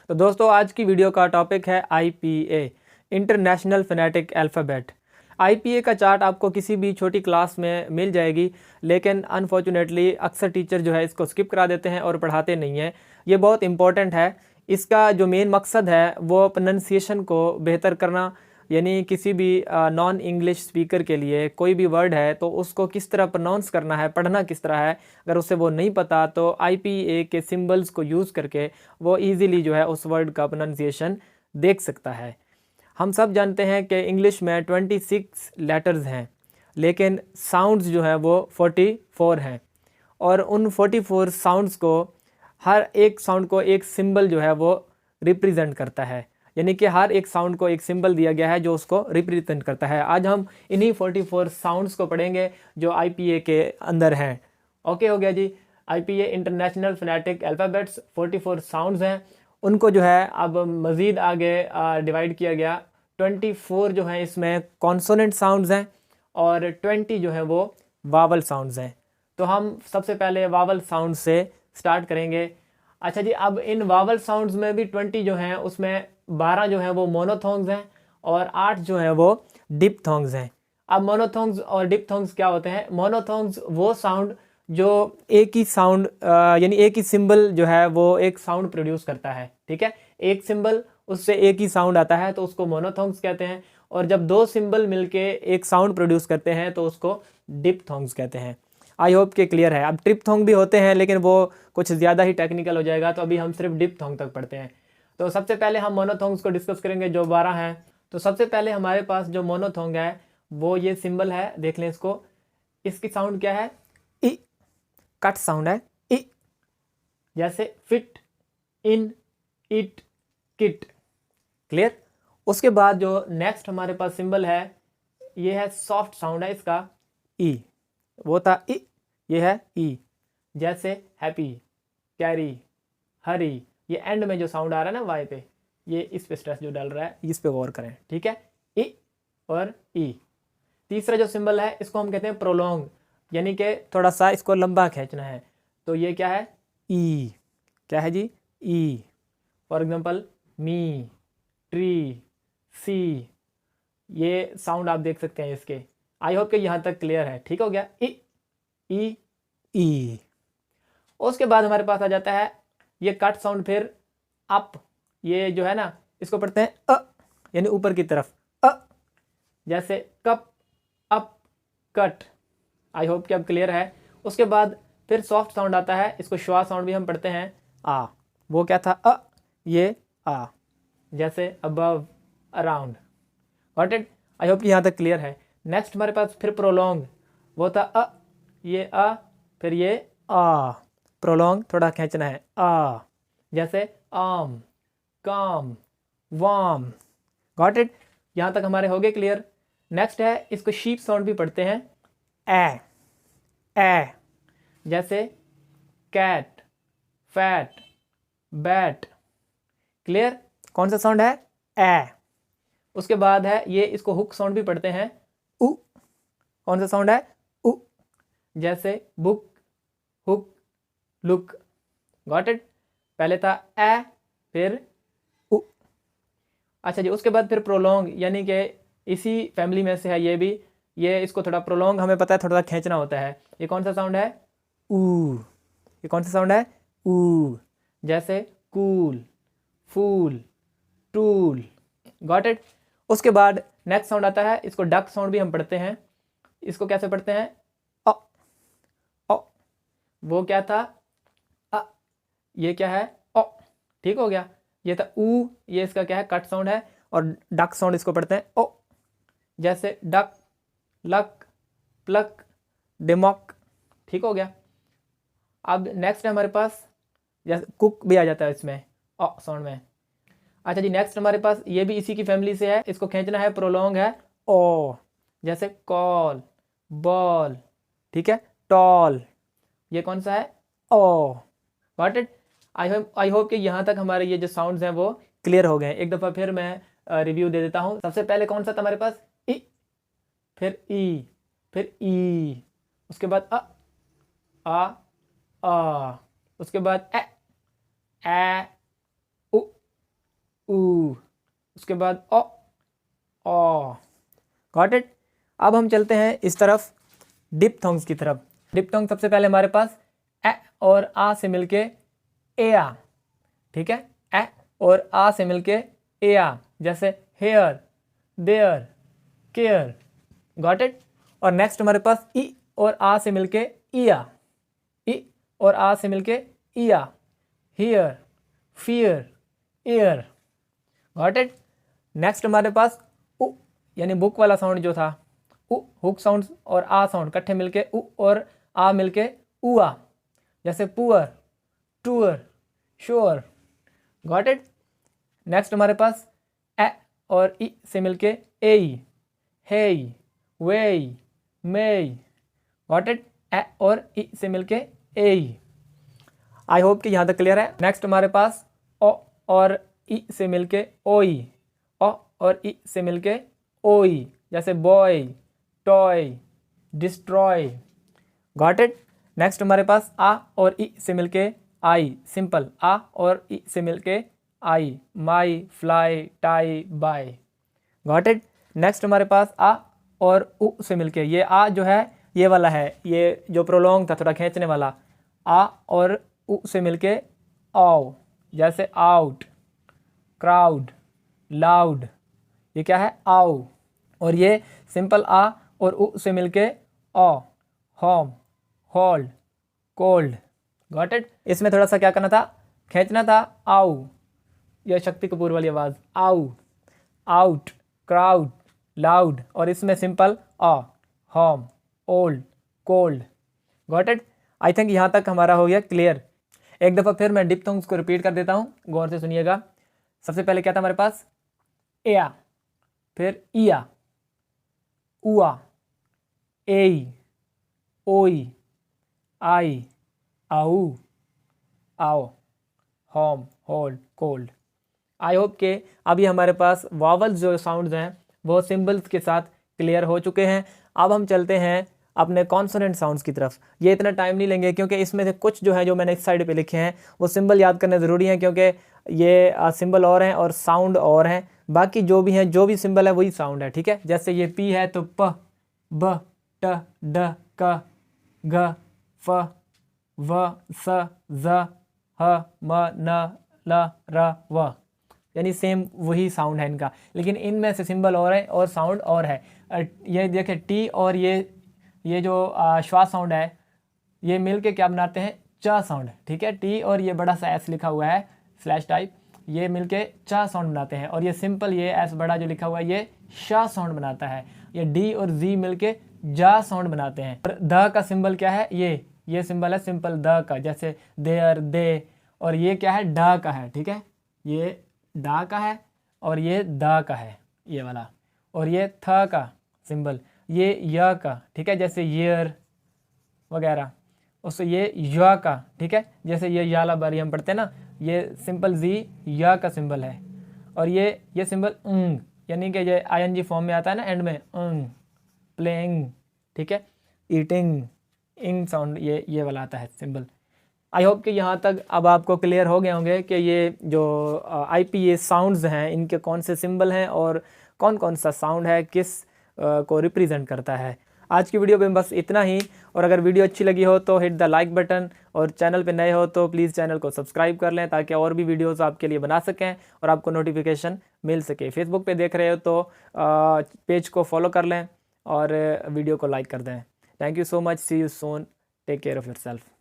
तो दोस्तों आज की वीडियो का टॉपिक है IPA international phonetic alphabet. IPA का चार्ट आपको किसी भी छोटी क्लास में मिल जाएगी, लेकिन अनफॉर्चुनेटली अक्सर टीचर जो है इसको स्किप करा देते हैं और पढ़ाते नहीं हैं। ये बहुत इंपॉर्टेंट है। इसका जो मेन मकसद है वो प्रोनंसिएशन को बेहतर करना, यानी किसी भी नॉन इंग्लिश स्पीकर के लिए कोई भी वर्ड है तो उसको किस तरह प्रोनाउंस करना है, पढ़ना किस तरह है, अगर उसे वो नहीं पता तो IPA के सिंबल्स को यूज़ करके वो इजीली जो है उस वर्ड का प्रोनंसिएशन देख सकता है। हम सब जानते हैं कि इंग्लिश में 26 लेटर्स हैं, लेकिन साउंड्स जो है वो 44 हैं, और उन 44 साउंड्स को हर एक साउंड को एक सिंबल जो है वो रिप्रेजेंट करता है, यानी कि हर एक साउंड को एक सिंबल दिया गया है जो उसको रिप्रेजेंट करता है। आज हम इन्हीं 44 साउंड्स को पढ़ेंगे जो IPA के अंदर हैं। ओके हो गया जी। IPA international phonetic alphabets 44 sounds हैं, उनको जो है अब मज़ीद आगे डिवाइड किया गया। 24 जो है इसमें कॉन्सोनेंट साउंड्स हैं और 20 जो है वो वावल साउंड्स हैं। तो हम सबसे पहले वावल साउंड से स्टार्ट करेंगे। अच्छा जी, अब इन वावल साउंड्स में भी 20 जो हैं उसमें 12 जो है वो मोनोथोंग्स हैं और 8 जो है वो डिप्थोंग्स हैं। अब मोनोथोंग्स और डिप्थोंग्स क्या होते हैं? मोनोथोंग्स वो साउंड जो एक ही साउंड यानी एक ही सिंबल जो है वो एक साउंड प्रोड्यूस करता है। ठीक है, एक सिंबल उससे एक ही साउंड आता है तो उसको मोनोथोंग्स कहते हैं, और जब दो सिंबल मिलके एक साउंड प्रोड्यूस करते हैं तो उसको डिप्थोंग्स कहते हैं। आई होप के क्लियर है। अब ट्रिप्थोंग भी होते हैं लेकिन वो कुछ ज़्यादा ही टेक्निकल हो जाएगा, तो अभी हम सिर्फ डिप्थोंग तक पढ़ते हैं। तो सबसे पहले हम मोनोथोंग्स को डिस्कस करेंगे जो 12 हैं। तो सबसे पहले हमारे पास जो मोनोथोंग है वो ये सिंबल है, देख लें इसको। इसकी साउंड क्या है? ई। कट साउंड है ई, जैसे fit, in, it, kit. Clear. उसके बाद जो नेक्स्ट हमारे पास सिंबल है ये है सॉफ्ट साउंड है इसका, ई। वो था ई, ये है ई, जैसे हैप्पी, कैरी, हरी। ये एंड में जो साउंड आ रहा है ना वाई पे, ये इस पे स्ट्रेस जो डाल रहा है, इस पे गौर करें। ठीक है, ई और ई। तीसरा जो सिंबल है इसको हम कहते हैं प्रोलोंग, यानी कि थोड़ा सा इसको लंबा खींचना है। तो ये क्या है? ई। क्या है जी? ई। फॉर एग्जांपल मी, ट्री, सी। ये साउंड आप देख सकते हैं इसके। आई होप कि यहाँ तक क्लियर है। ठीक हो गया, ई ई ई। उसके बाद हमारे पास आ जाता है ये कट साउंड, फिर अप। ये जो है ना इसको पढ़ते हैं अ, यानी ऊपर की तरफ अ, जैसे कप, अप, कट। आई होप कि अब क्लियर है। उसके बाद फिर सॉफ्ट साउंड आता है, इसको श्वा साउंड भी हम पढ़ते हैं, आ। वो क्या था? अ, ये आ, जैसे above, around. Got it? I hope कि यहाँ तक क्लियर है। नेक्स्ट हमारे पास फिर प्रोलोंग, वो था अ, ये अ, फिर ये आ। प्रोलोंग थोड़ा खींचना है, आ, जैसे आम, काम, वाम। Got it? यहाँ तक हमारे हो गए क्लियर। नेक्स्ट है, इसको शीप साउंड भी पढ़ते हैं, ए, जैसे कैट, फैट, बैट। क्लियर? कौन सा साउंड है? ए। उसके बाद है ये, इसको हुक साउंड भी पढ़ते हैं, उ। कौन सा साउंड है? उ, जैसे book, hook, look. Got it? पहले था ए, फिर उ। अच्छा जी, उसके बाद फिर प्रोलोंग, यानी कि इसी फैमिली में से है ये भी। ये इसको थोड़ा प्रोलोंग हमें पता है थोड़ा खींचना होता है। ये कौन सा साउंड है? ऊ। ये कौन सा साउंड है? ऊ, जैसे cool, fool, tool. Got it? उसके बाद नेक्स्ट साउंड आता है, इसको डक साउंड भी हम पढ़ते हैं। इसको कैसे पढ़ते हैं? अ, अ। वो क्या था? अ। ये क्या है? अ। ठीक हो गया। ये था ऊ, ये इसका क्या है? कट साउंड है। और डक साउंड इसको पढ़ते हैं ओ, जैसे डक, लक, प्लक, डिमॉक। ठीक हो गया। अब नेक्स्ट है हमारे पास, जैसे कुक भी आ जाता है इसमें अ साउंड में। अच्छा जी, नेक्स्ट हमारे पास ये भी इसी की फैमिली से है, इसको खींचना है, प्रोलोंग है, ओ, जैसे कॉल, बॉल। ठीक है, टॉल। ये कौन सा है? O. Got it? I hope कि यहाँ तक हमारे ये जो साउंड्स हैं वो क्लियर हो गए हैं। एक दफ़ा फिर मैं रिव्यू दे देता हूँ। सबसे पहले कौन सा था हमारे पास? ई, फिर ई, फिर ई, उसके बाद अ, आ, उसके बाद ए, उ, ऊ, उसके बाद ओ, गॉट इट। अब हम चलते हैं इस तरफ डिप्थोंग्स की तरफ। डिप्थोंग सबसे पहले हमारे पास ए और आ से मिलके ए आ, ठीक है, ए और आ से मिलके ए आ, जैसे hair, there, care, got it. और नेक्स्ट हमारे पास ई और आ से मिलके ईया, ई और आ से मिलके ईया, here, fear, year, got it. Next हमारे पास उ, यानी बुक वाला साउंड जो था, उ, हुक साउंड और आ साउंड इकट्ठे मिलके उ और आ मिलके उआ, जैसे poor, tour, sure, got it. Next हमारे पास ए और ई से मिलके एई, हेई, वेई, मेई, गॉट इट। ए और ई से मिलके एई। आई होप कि यहाँ तक क्लियर है। नेक्स्ट हमारे पास ओ और ई से मिलके ओई, ओ और ई से मिलके ओई, जैसे boy, toy, destroy, got it. Next हमारे पास आ और ई से मिलके आई, सिंपल आ और ई से मिलके आई, my, fly, tie, by, got it. Next हमारे पास आ और उ से मिलके, ये आ जो है ये वाला है, ये जो प्रोलॉन्ग था थोड़ा खींचने वाला, आ और उ से मिलके आओ, जैसे आउट, क्राउड, लाउड, ये क्या है आओ। और ये सिंपल आ और उ से मिलके ओ, home, hold, cold, got it. इसमें थोड़ा सा क्या करना था, खींचना था आउ, यह शक्ति कपूर वाली आवाज़, आउ, आउट, क्राउड, लाउड। और इसमें सिंपल आ, home, old, cold, got it. I think यहाँ तक हमारा हो गया क्लियर। एक दफ़ा फिर मैं डिप्थोंग्स को रिपीट कर देता हूँ, गौर से सुनिएगा। सबसे पहले क्या था हमारे पास, एया, फिर ईया, उआ, एई, ओई, आई, आऊ, आओ, home, hold, cold. I hope के अभी हमारे पास वावल्स जो साउंड्स हैं वो सिंबल्स के साथ क्लियर हो चुके हैं। अब हम चलते हैं अपने कॉन्सोनेंट साउंड्स की तरफ। ये इतना टाइम नहीं लेंगे क्योंकि इसमें से कुछ जो है जो मैंने इस साइड पे लिखे हैं वो सिंबल याद करने ज़रूरी है, क्योंकि ये सिंबल और हैं और साउंड और हैं। बाकी जो भी हैं, जो भी सिंबल है वही साउंड है, ठीक है। जैसे ये पी है तो प, ब, ट, ड, क, ग, फ, व, स, ज, ह, म, न, ल, र, व, यानी सेम वही साउंड है इनका, लेकिन इनमें से सिंबल और है और साउंड और है। ये देखें टी और ये जो श्वास साउंड है ये मिल के क्या बनाते हैं, च साउंड, ठीक है। टी और ये बड़ा सा एस लिखा हुआ है स्लैश टाइप, ये मिल के च साउंड बनाते हैं। और ये सिंपल ये एस बड़ा जो लिखा हुआ है ये श साउंड बनाता है। ये डी और जी मिल के जा साउंड बनाते हैं। और द का सिंबल क्या है, ये सिंबल है सिंपल द का, जैसे देयर, दे। और ये क्या है, ड का है, ठीक है। ये डा का है और ये द का है, ये वाला। और ये थ का सिंबल, ये य का, ठीक है, जैसे ईयर वगैरह। उससे ये य का, ठीक है, जैसे ये याला बारी हम पढ़ते हैं ना, ये सिंपल जी य का सिंबल है। और ये सिंबल उंग, यानी कि ये आईएनजी फॉर्म में आता है ना एंड में, उंग, प्लेइंग, ठीक है, ईटिंग, इंग साउंड ये वाला आता है सिंबल। आई होप कि यहाँ तक अब आपको क्लियर हो गए होंगे कि ये जो IPA साउंड्स हैं इनके कौन से सिंबल हैं और कौन कौन सा साउंड है किस को रिप्रेजेंट करता है। आज की वीडियो में बस इतना ही। और अगर वीडियो अच्छी लगी हो तो हिट द लाइक बटन, और चैनल पे नए हो तो प्लीज़ चैनल को सब्सक्राइब कर लें ताकि और भी वीडियोस आपके लिए बना सकें और आपको नोटिफिकेशन मिल सके। फेसबुक पे देख रहे हो तो पेज को फॉलो कर लें और वीडियो को लाइक कर दें। Thank you so much, see you soon, take care of yourself.